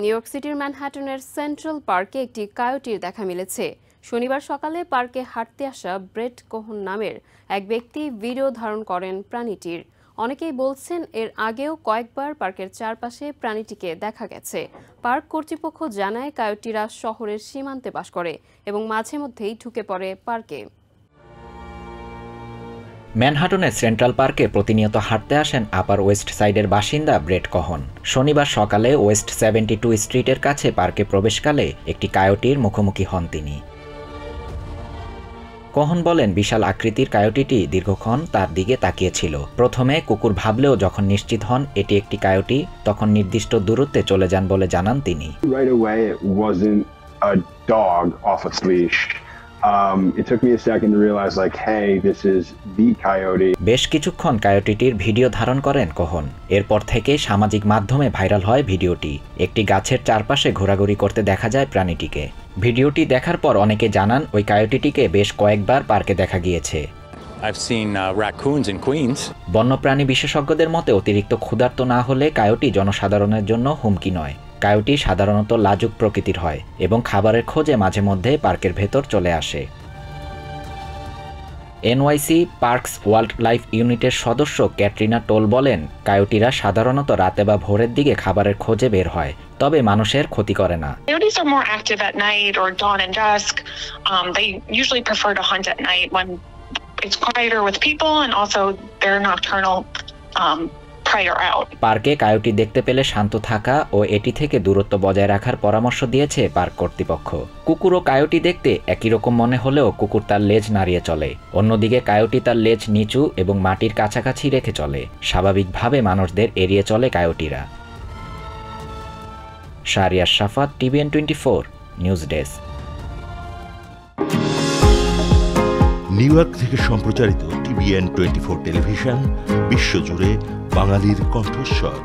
New York সিটির ম্যানহাটনের central পার্কে একটি কায়োটির দেখা মিলেছে। শনিবার সকালে পার্কে হাঁটতে আসা ব্রেট কোহন নামের এক ব্যক্তি ভিডিও ধারণ করেন প্রাণীটির। অনেকেই বলছেন এর আগেও কয়েকবার পার্কের চারপাশে প্রাণীটিকে দেখা গেছে। পার্ক কর্তৃপক্ষ জানায় কায়োটিরা শহরের সীমান্তে বাস করে এবং মাঝে মধ্যেই ঢুকে পড়ে পার্কে। ম্যানহাটনের সেন্ট্রাল পার্কে প্রতিনিয়ত হাঁটতে আসেন আপার ওয়েস্ট সাইডের বাসিন্দা ব্রেট কোহন। শনিবার সকালে ওয়েস্ট 72 স্ট্রিটের কাছে পার্কে প্রবেশকালে একটি কায়োটির মুখোমুখি হন তিনি। কোহন বলেন, বিশাল আকৃতির কায়োটিটি দীর্ঘক্ষণ তার দিকে তাকিয়েছিল। প্রথমে কুকুর ভাবলেও যখন নিশ্চিত হন এটি একটি কায়োটি, তখন নির্দিষ্ট দূরত্বে চলে যান বলে জানান তিনি। Right away, it wasn't a dog off its leash. It took me a second to realize, like, hey, this is the coyote. বেশ কিছুক্ষণ কায়োটিটির ভিডিও ধারণ করেন কোহন। এরপর থেকে সামাজিক মাধ্যমে ভাইরাল হয় ভিডিওটি। একটি গাছের চারপাশে ঘোরাঘুরি করতে দেখা যায় প্রাণীটিকে। ভিডিওটি দেখার পর অনেকে জানান ওই কায়োটিটিকে বেশ কয়েকবার পার্কে দেখা গিয়েছে। I've seen raccoons in Queens. বন্যপ্রাণী বিশেষজ্ঞদের মতে অতিরিক্ত ক্ষুধার্ত না হলে কায়োটি জনসাধারণের জন্য হুমকি নয়। কায়োটি সাধারণত লাজুক প্রকৃতির হয় এবং খাবারের খোঁজে মাঝে মধ্যে পার্কের ভেতর চলে আসে। এনওয়াইসি পার্কস ওয়াইল্ড লাইফ ইউনিটের সদস্য ক্যাটরিনা টোল বলেন, কায়োটিরা সাধারণত রাতে বা ভোরের দিকে খাবারের খোঁজে বের হয়, তবে মানুষের ক্ষতি করে না। Coyotes are more active at night or dawn and dusk. They usually prefer to hunt at night when it's quieter with people, and also they're nocturnal prey out. পার্কে কায়োটি দেখতে পেলে শান্ত থাকা ও এটি থেকে দূরত্ব বজায় রাখার পরামর্শ দিয়েছে পার্ক কর্তৃপক্ষ। কুকুর ও কায়োটি দেখতে একই রকম মনে হলেও কুকুর তার লেজ নাড়িয়ে চলে, অন্যদিকে কায়োটি তার লেজ নিচু এবং মাটির কাছাকাছি রেখে চলে। স্বাভাবিকভাবে মানুষদের এড়িয়ে চলে কায়োটিরা। শাহরিয়ার শাফাত, TVN 24 news desk. New York থেকে সম্প্রচারিত TVN 24 টেলিভিশন বিশ্বজুড়ে বাঙালির কণ্ঠস্বর।